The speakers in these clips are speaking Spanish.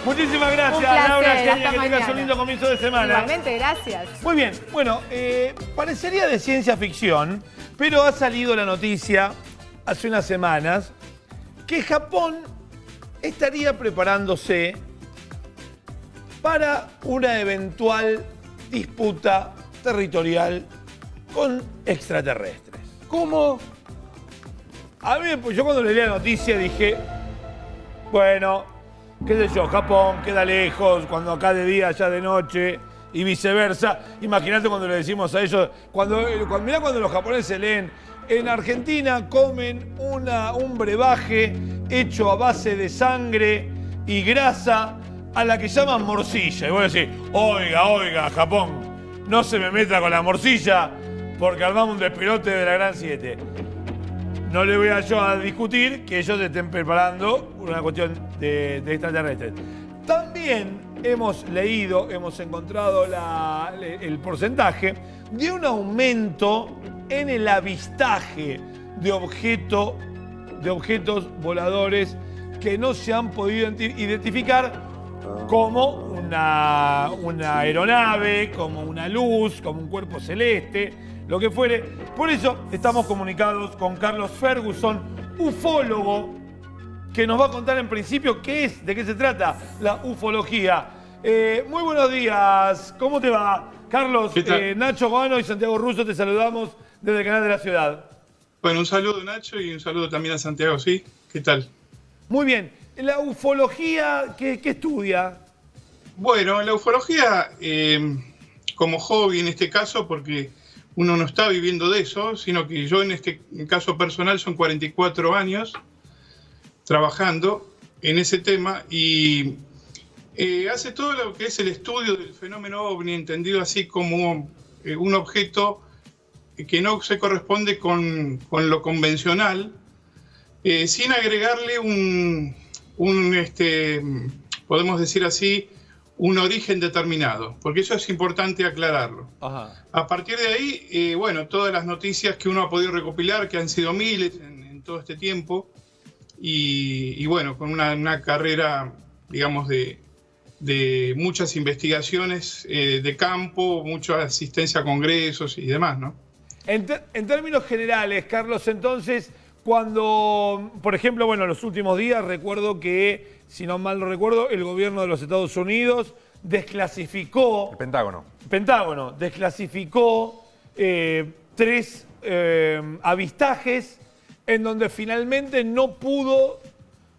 Muchísimas gracias, Un placer, Laura Kenia, hasta que tengas mañana. un lindo comienzo de semana. Igualmente, gracias. Muy bien, bueno, parecería de ciencia ficción, pero ha salido la noticia hace unas semanas que Japón estaría preparándose para una eventual disputa territorial con extraterrestres. ¿Cómo? A mí, pues yo cuando leí la noticia dije, bueno, qué sé yo, Japón queda lejos, cuando acá de día, allá de noche, y viceversa. Imagínate cuando le decimos a ellos, mirá cuando los japoneses leen, en Argentina comen un brebaje hecho a base de sangre y grasa a la que llaman morcilla. Y vos decís, oiga, Japón, no se me meta con la morcilla porque armamos un despelote de la Gran 7. No le voy yo a discutir que ellos estén preparando una cuestión de extraterrestres. También hemos leído, hemos encontrado el porcentaje de un aumento en el avistaje de objetos voladores que no se han podido identificar como una aeronave, como una luz, como un cuerpo celeste, lo que fuere. Por eso estamos comunicados con Carlos Ferguson, ufólogo, que nos va a contar en principio de qué se trata la ufología. Muy buenos días, ¿cómo te va? Carlos, Nacho Guano y Santiago Russo, te saludamos desde el canal de la ciudad. Bueno, un saludo Nacho y un saludo también a Santiago, ¿sí? ¿Qué tal? Muy bien. ¿La ufología qué estudia? Bueno, la ufología como hobby en este caso, porque uno no está viviendo de eso, sino que yo en este caso personal son 44 años trabajando en ese tema y hace todo lo que es el estudio del fenómeno OVNI, entendido así como un objeto que no se corresponde con lo convencional, sin agregarle podemos decir así, un origen determinado, porque eso es importante aclararlo. Ajá. A partir de ahí, bueno, todas las noticias que uno ha podido recopilar, que han sido miles en todo este tiempo, y bueno, con una carrera, digamos, de muchas investigaciones de campo, mucha asistencia a congresos y demás, ¿no? En términos generales, Carlos, entonces, cuando, por ejemplo, bueno, en los últimos días recuerdo que, si no mal lo recuerdo, el gobierno de los Estados Unidos desclasificó... El Pentágono. Pentágono desclasificó 3 avistajes en donde finalmente no pudo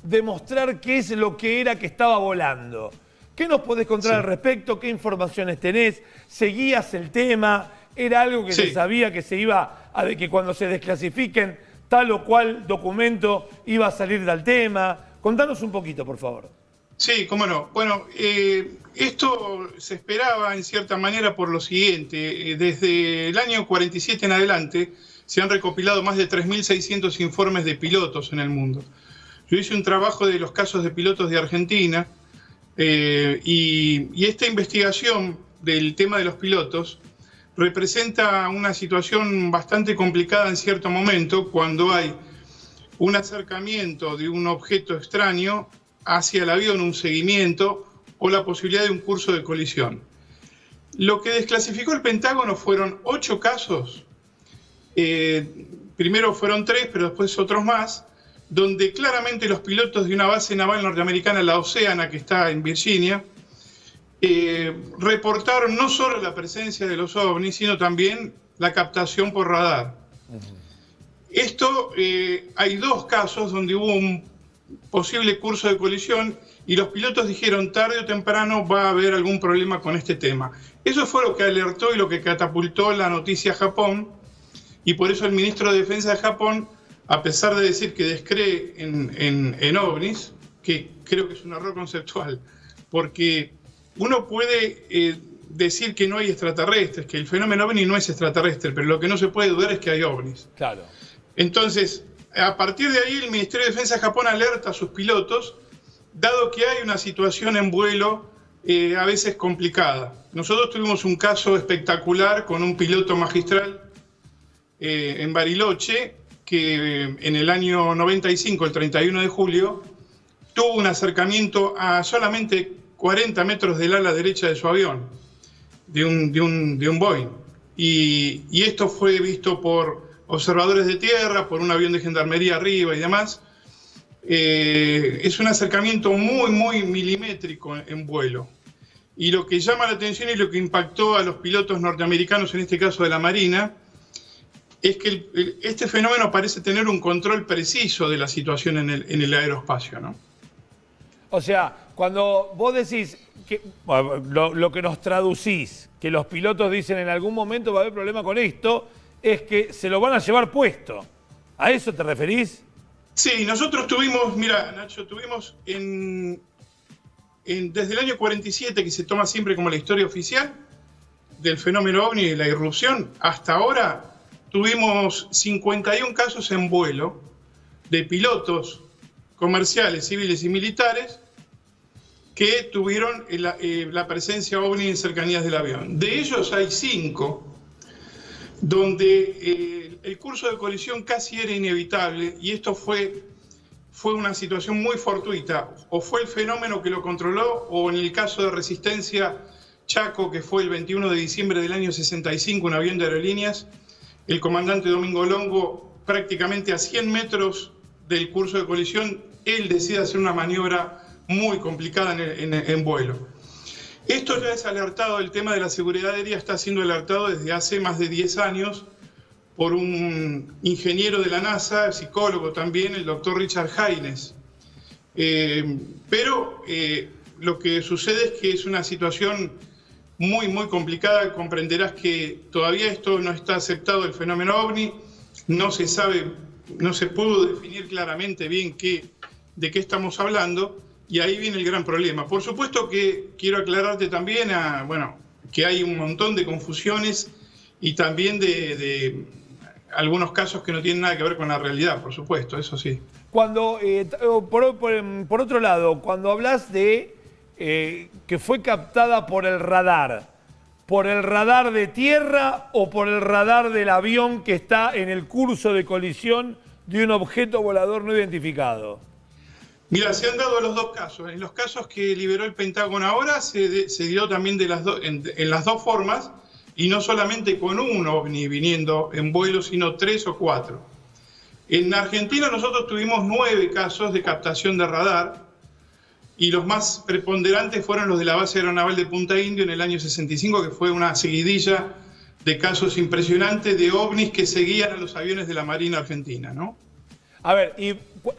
demostrar qué es lo que era que estaba volando. ¿Qué nos podés contar al respecto? ¿Qué informaciones tenés? ¿Seguías el tema? ¿Era algo que se sabía que se iba que cuando se desclasifiquen tal o cual documento iba a salir del tema? Contanos un poquito, por favor. Sí, cómo no. Bueno, esto se esperaba en cierta manera por lo siguiente. Desde el año 47 en adelante se han recopilado más de 3.600 informes de pilotos en el mundo. Yo hice un trabajo de los casos de pilotos de Argentina y esta investigación del tema de los pilotos representa una situación bastante complicada en cierto momento cuando hay un acercamiento de un objeto extraño hacia el avión, un seguimiento o la posibilidad de un curso de colisión. Lo que desclasificó el Pentágono fueron 8 casos, primero fueron 3, pero después otros más, donde claramente los pilotos de una base naval norteamericana, la Oceana, que está en Virginia, reportaron no solo la presencia de los ovnis, sino también la captación por radar. Esto, hay 2 casos donde hubo un posible curso de colisión y los pilotos dijeron tarde o temprano va a haber algún problema con este tema. Eso fue lo que alertó y lo que catapultó la noticia a Japón, y por eso el ministro de Defensa de Japón, a pesar de decir que descree en ovnis, que creo que es un error conceptual, porque uno puede decir que no hay extraterrestres, que el fenómeno ovni no es extraterrestre, pero lo que no se puede dudar es que hay ovnis. Claro. Entonces, a partir de ahí el Ministerio de Defensa de Japón alerta a sus pilotos, dado que hay una situación en vuelo a veces complicada. Nosotros tuvimos un caso espectacular con un piloto magistral en Bariloche, que en el año 95, el 31 de julio, tuvo un acercamiento a solamente 40 metros del ala derecha de su avión, de un Boeing. Y esto fue visto por observadores de tierra, por un avión de gendarmería arriba y demás. Es un acercamiento muy, muy milimétrico en vuelo. Y lo que llama la atención y lo que impactó a los pilotos norteamericanos, en este caso de la Marina, es que este fenómeno parece tener un control preciso de la situación en el aeroespacio, ¿no? O sea, cuando vos decís, que, bueno, lo que nos traducís, que los pilotos dicen en algún momento va a haber problema con esto, es que se lo van a llevar puesto. ¿A eso te referís? Sí, nosotros tuvimos, mira, Nacho, tuvimos desde el año 47, que se toma siempre como la historia oficial del fenómeno OVNI y la irrupción, hasta ahora tuvimos 51 casos en vuelo de pilotos comerciales, civiles y militares que tuvieron la presencia OVNI en cercanías del avión. De ellos hay 5 donde el curso de colisión casi era inevitable, y esto fue una situación muy fortuita. O fue el fenómeno que lo controló, o en el caso de Resistencia Chaco, que fue el 21 de diciembre del año 65, un avión de aerolíneas, el comandante Domingo Longo, prácticamente a 100 metros del curso de colisión, él decide hacer una maniobra muy complicada en vuelo. Esto ya es alertado, el tema de la seguridad aérea está siendo alertado desde hace más de 10 años por un ingeniero de la NASA, psicólogo también, el doctor Richard Haynes. Pero lo que sucede es que es una situación muy, muy complicada. Comprenderás que todavía esto no está aceptado, el fenómeno OVNI, no se sabe, no se pudo definir claramente bien de qué estamos hablando, y ahí viene el gran problema. Por supuesto que quiero aclararte también que hay un montón de confusiones y también de algunos casos que no tienen nada que ver con la realidad, por supuesto, eso sí. Cuando, por otro lado, cuando hablas de que fue captada por el radar de tierra o por el radar del avión que está en el curso de colisión de un objeto volador no identificado. Mira, se han dado los dos casos. En los casos que liberó el Pentágono ahora se dio también en las dos formas, y no solamente con un OVNI viniendo en vuelo, sino 3 o 4. En Argentina nosotros tuvimos 9 casos de captación de radar, y los más preponderantes fueron los de la base aeronaval de Punta Indio en el año 65, que fue una seguidilla de casos impresionantes de OVNIs que seguían a los aviones de la Marina Argentina, ¿no? A ver, y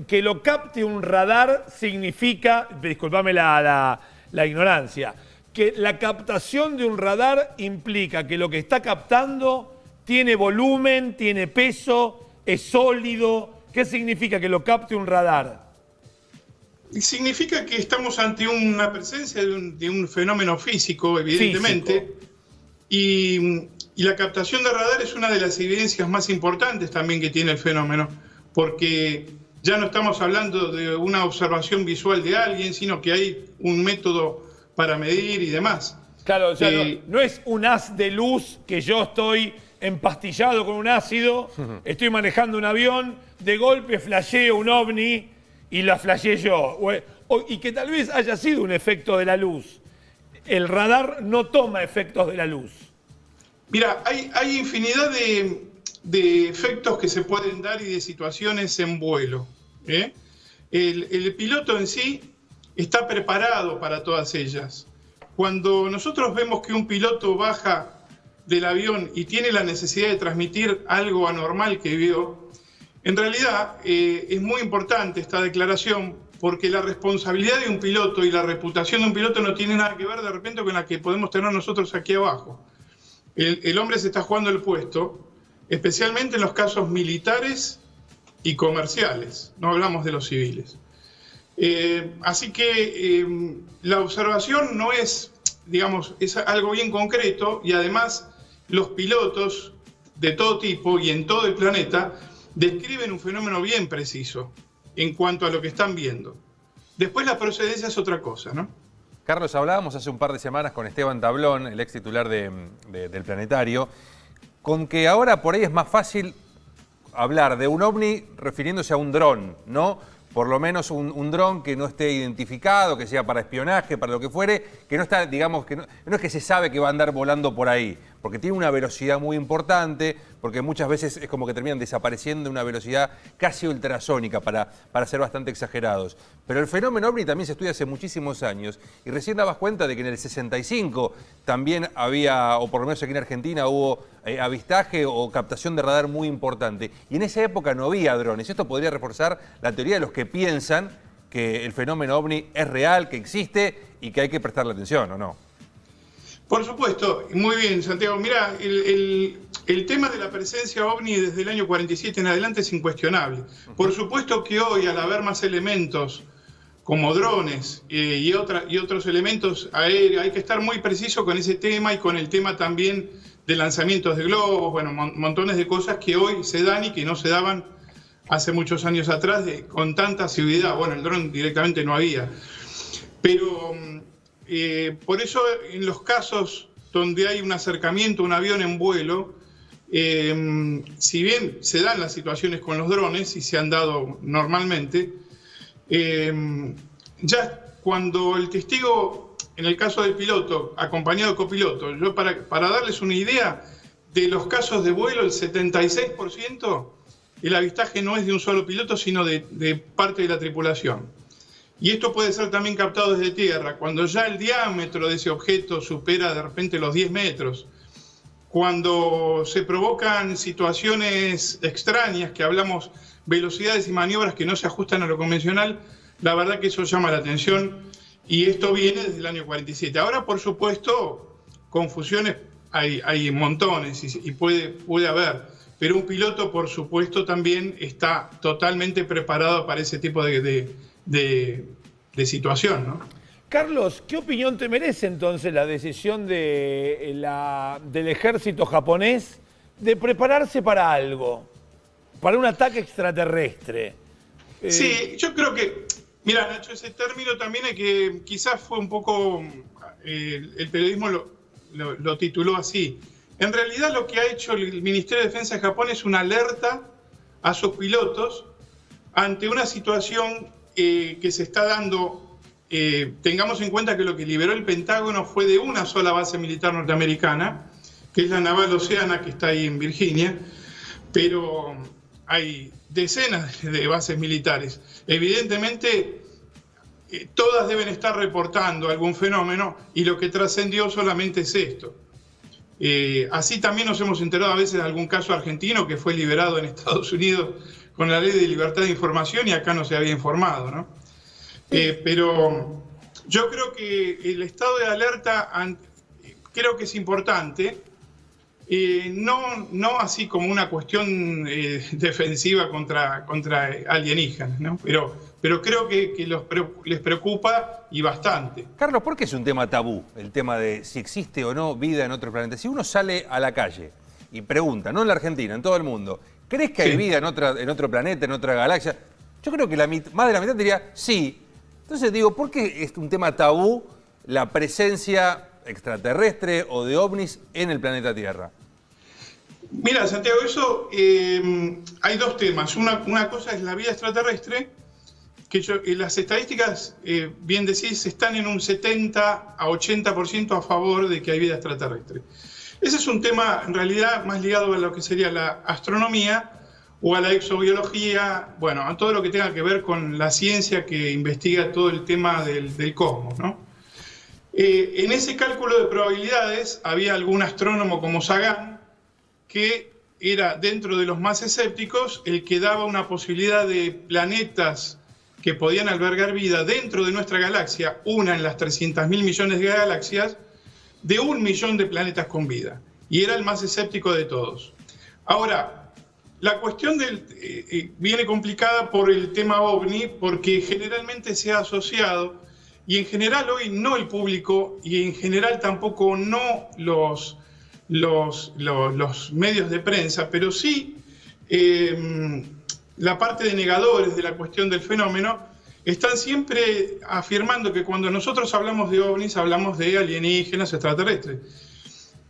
que lo capte un radar significa, discúlpame la ignorancia, que la captación de un radar implica que lo que está captando tiene volumen, tiene peso, es sólido. ¿Qué significa que lo capte un radar? Significa que estamos ante una presencia de un fenómeno físico, evidentemente, y la captación de radar es una de las evidencias más importantes también que tiene el fenómeno, porque ya no estamos hablando de una observación visual de alguien, sino que hay un método para medir y demás. Claro, o sea, no es un haz de luz que yo estoy empastillado con un ácido, estoy manejando un avión, de golpe flasheo un ovni y la flasheé yo. Y que tal vez haya sido un efecto de la luz. El radar no toma efectos de la luz. Mira, hay infinidad de efectos que se pueden dar y de situaciones en vuelo. El piloto en sí está preparado para todas ellas. Cuando nosotros vemos que un piloto baja del avión y tiene la necesidad de transmitir algo anormal que vio, en realidad es muy importante esta declaración, porque la responsabilidad de un piloto y la reputación de un piloto no tiene nada que ver de repente con la que podemos tener nosotros aquí abajo. El hombre se está jugando el puesto, especialmente en los casos militares y comerciales, no hablamos de los civiles. Así que la observación no es, digamos, es algo bien concreto, y además los pilotos de todo tipo y en todo el planeta describen un fenómeno bien preciso en cuanto a lo que están viendo. Después la procedencia es otra cosa, ¿no? Carlos, hablábamos hace un par de semanas con Esteban Tablón, el ex titular del Planetario, con que ahora por ahí es más fácil hablar de un ovni refiriéndose a un dron, ¿no? por lo menos un dron que no esté identificado, que sea para espionaje, para lo que fuere, que no está, digamos, que no es que se sabe que va a andar volando por ahí, porque tiene una velocidad muy importante, porque muchas veces es como que terminan desapareciendo en una velocidad casi ultrasónica, para ser bastante exagerados. Pero el fenómeno OVNI también se estudia hace muchísimos años, y recién dabas cuenta de que en el 65 también había, o por lo menos aquí en Argentina, hubo avistaje o captación de radar muy importante. Y en esa época no había drones. Esto podría reforzar la teoría de los que piensan que el fenómeno OVNI es real, que existe y que hay que prestarle atención, ¿o no? Por supuesto, muy bien, Santiago. Mira, el tema de la presencia OVNI desde el año 47 en adelante es incuestionable. Por supuesto que hoy, al haber más elementos como drones y otros elementos aéreos, hay que estar muy preciso con ese tema y con el tema también de lanzamientos de globos, bueno, montones de cosas que hoy se dan y que no se daban hace muchos años atrás con tanta asiduidad. Bueno, el dron directamente no había. Pero por eso en los casos donde hay un acercamiento, un avión en vuelo, si bien se dan las situaciones con los drones y se han dado normalmente, ya cuando el testigo, en el caso del piloto, acompañado de copiloto, yo para darles una idea, de los casos de vuelo, el 76%, el avistaje no es de un solo piloto, sino de parte de la tripulación. Y esto puede ser también captado desde tierra, cuando ya el diámetro de ese objeto supera de repente los 10 metros, cuando se provocan situaciones extrañas, que hablamos velocidades y maniobras que no se ajustan a lo convencional, la verdad que eso llama la atención. Y esto viene desde el año 47. Ahora, por supuesto, confusiones hay montones y puede haber. Pero un piloto, por supuesto, también está totalmente preparado para ese tipo de situación, ¿no? Carlos, ¿qué opinión te merece entonces la decisión del ejército japonés de prepararse para algo? Para un ataque extraterrestre. Sí, yo creo que... Mira, Nacho, ese término también hay que, quizás fue un poco, el periodismo lo tituló así. En realidad lo que ha hecho el Ministerio de Defensa de Japón es una alerta a sus pilotos ante una situación que se está dando. Tengamos en cuenta que lo que liberó el Pentágono fue de una sola base militar norteamericana, que es la Naval Oceana, que está ahí en Virginia, pero hay decenas de bases militares. Evidentemente, todas deben estar reportando algún fenómeno y lo que trascendió solamente es esto. Así también nos hemos enterado a veces de algún caso argentino que fue liberado en Estados Unidos con la ley de libertad de información y acá no se había informado, ¿no? Pero yo creo que el estado de alerta creo que es importante. No así como una cuestión defensiva contra alienígenas, ¿no? Pero creo que les preocupa y bastante. Carlos, ¿por qué es un tema tabú el tema de si existe o no vida en otro planeta? Si uno sale a la calle y pregunta, no en la Argentina, en todo el mundo, ¿crees que hay vida en otro planeta, en otra galaxia? Yo creo que más de la mitad diría sí. Entonces digo, ¿por qué es un tema tabú la presencia extraterrestre o de ovnis en el planeta Tierra? Mira, Santiago, eso hay dos temas. Una cosa es la vida extraterrestre, que las estadísticas, bien decís, están en un 70 a 80% a favor de que hay vida extraterrestre. Ese es un tema, en realidad, más ligado a lo que sería la astronomía o a la exobiología, bueno, a todo lo que tenga que ver con la ciencia que investiga todo el tema del cosmos, ¿no? En ese cálculo de probabilidades había algún astrónomo como Sagan, que era dentro de los más escépticos el que daba una posibilidad de planetas que podían albergar vida dentro de nuestra galaxia, una en las 300.000 millones de galaxias, de 1 millón de planetas con vida. Y era el más escéptico de todos. Ahora, la cuestión viene complicada por el tema OVNI, porque generalmente se ha asociado, y en general hoy no el público, y en general tampoco no los medios de prensa, pero sí la parte de negadores de la cuestión del fenómeno, están siempre afirmando que cuando nosotros hablamos de ovnis, hablamos de alienígenas extraterrestres.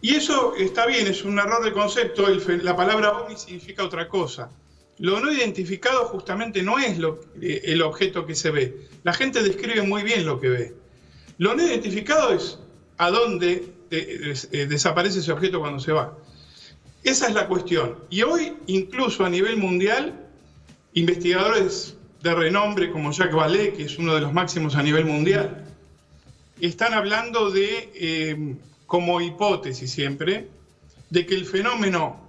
Y eso está bien, es un error de concepto. La palabra ovni significa otra cosa. lo no identificado justamente no es el objeto que se ve. La gente describe muy bien lo que ve. Lo no identificado es a dónde desaparece ese objeto cuando se va. Esa es la cuestión. Y hoy, incluso a nivel mundial, investigadores de renombre como Jacques Vallée, que es uno de los máximos a nivel mundial, están hablando de, como hipótesis siempre, de que el fenómeno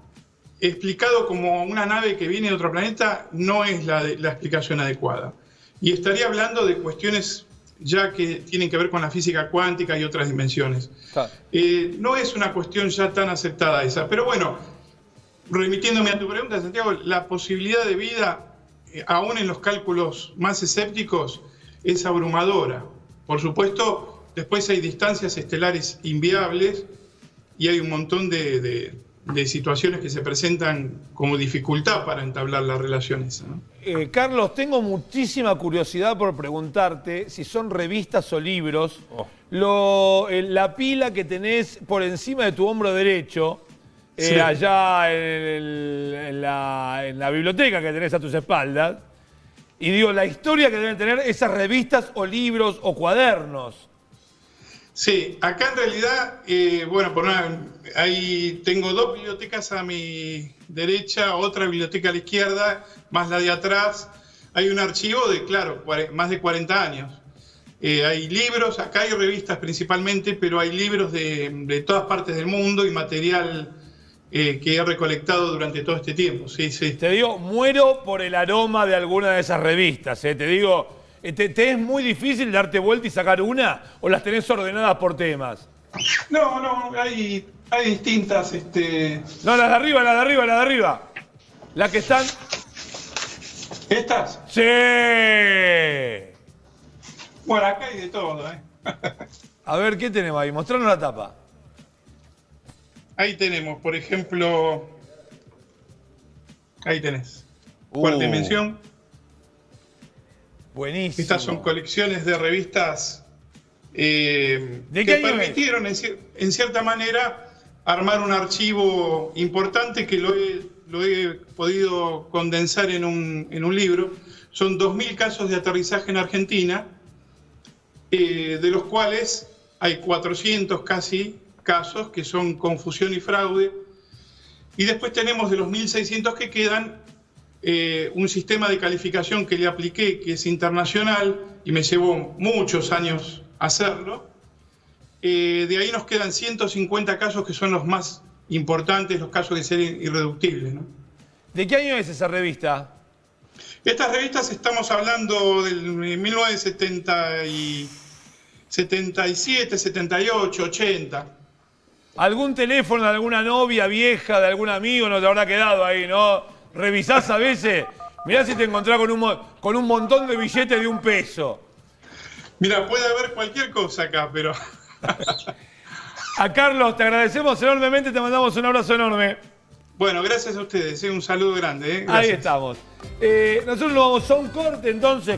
explicado como una nave que viene de otro planeta no es la explicación adecuada. Y estaría hablando de cuestiones ya que tienen que ver con la física cuántica y otras dimensiones. Claro. No es una cuestión ya tan aceptada esa. Pero bueno, remitiéndome a tu pregunta, Santiago, la posibilidad de vida, aún en los cálculos más escépticos, es abrumadora. Por supuesto, después hay distancias estelares inviables y hay un montón de situaciones que se presentan como dificultad para entablar la relación esa, ¿no? Carlos, tengo muchísima curiosidad por preguntarte si son revistas o libros. La pila que tenés por encima de tu hombro derecho, Sí. allá en la biblioteca que tenés a tus espaldas, y digo, la historia que deben tener esas revistas o libros o cuadernos. Sí, acá en realidad, bueno, ahí tengo dos bibliotecas a mi derecha, otra biblioteca a la izquierda, más la de atrás. Hay un archivo de, claro, más de 40 años. Hay libros, acá hay revistas principalmente, pero hay libros de todas partes del mundo y material que he recolectado durante todo este tiempo. Sí, sí. Te digo, muero por el aroma de alguna de esas revistas. Te digo, ¿te es muy difícil darte vuelta y sacar una? ¿O las tenés ordenadas por temas? No, hay distintas. No, las de arriba, las de arriba, las de arriba. Las que están... ¿Estas? ¡Sí! Bueno, acá hay de todo, ¿eh? A ver, ¿qué tenemos ahí? Mostrarnos la tapa. Ahí tenemos, por ejemplo... Ahí tenés. Cuarta dimensión. Buenísimo. Estas son colecciones de revistas ¿De qué que año es? permitieron, en cierta manera, armar un archivo importante que lo he podido condensar en un libro. Son 2.000 casos de aterrizaje en Argentina, de los cuales hay 400 casi casos que son confusión y fraude. Y después tenemos de los 1.600 que quedan, un sistema de calificación que le apliqué, que es internacional, y me llevó muchos años hacerlo. De ahí nos quedan 150 casos que son los más importantes, los casos de ser irreductibles, ¿no? ¿De qué año es esa revista? Estas revistas estamos hablando del 1977, 78, 80. ¿Algún teléfono de alguna novia vieja, de algún amigo no te habrá quedado ahí, no? Revisás a veces, mirá si te encontrás con un montón de billetes de $1. Mira, puede haber cualquier cosa acá, pero... A Carlos, te agradecemos enormemente, te mandamos un abrazo enorme. Bueno, gracias a ustedes, un saludo grande. Ahí Gracias. estamos. Nosotros nos vamos a un corte entonces.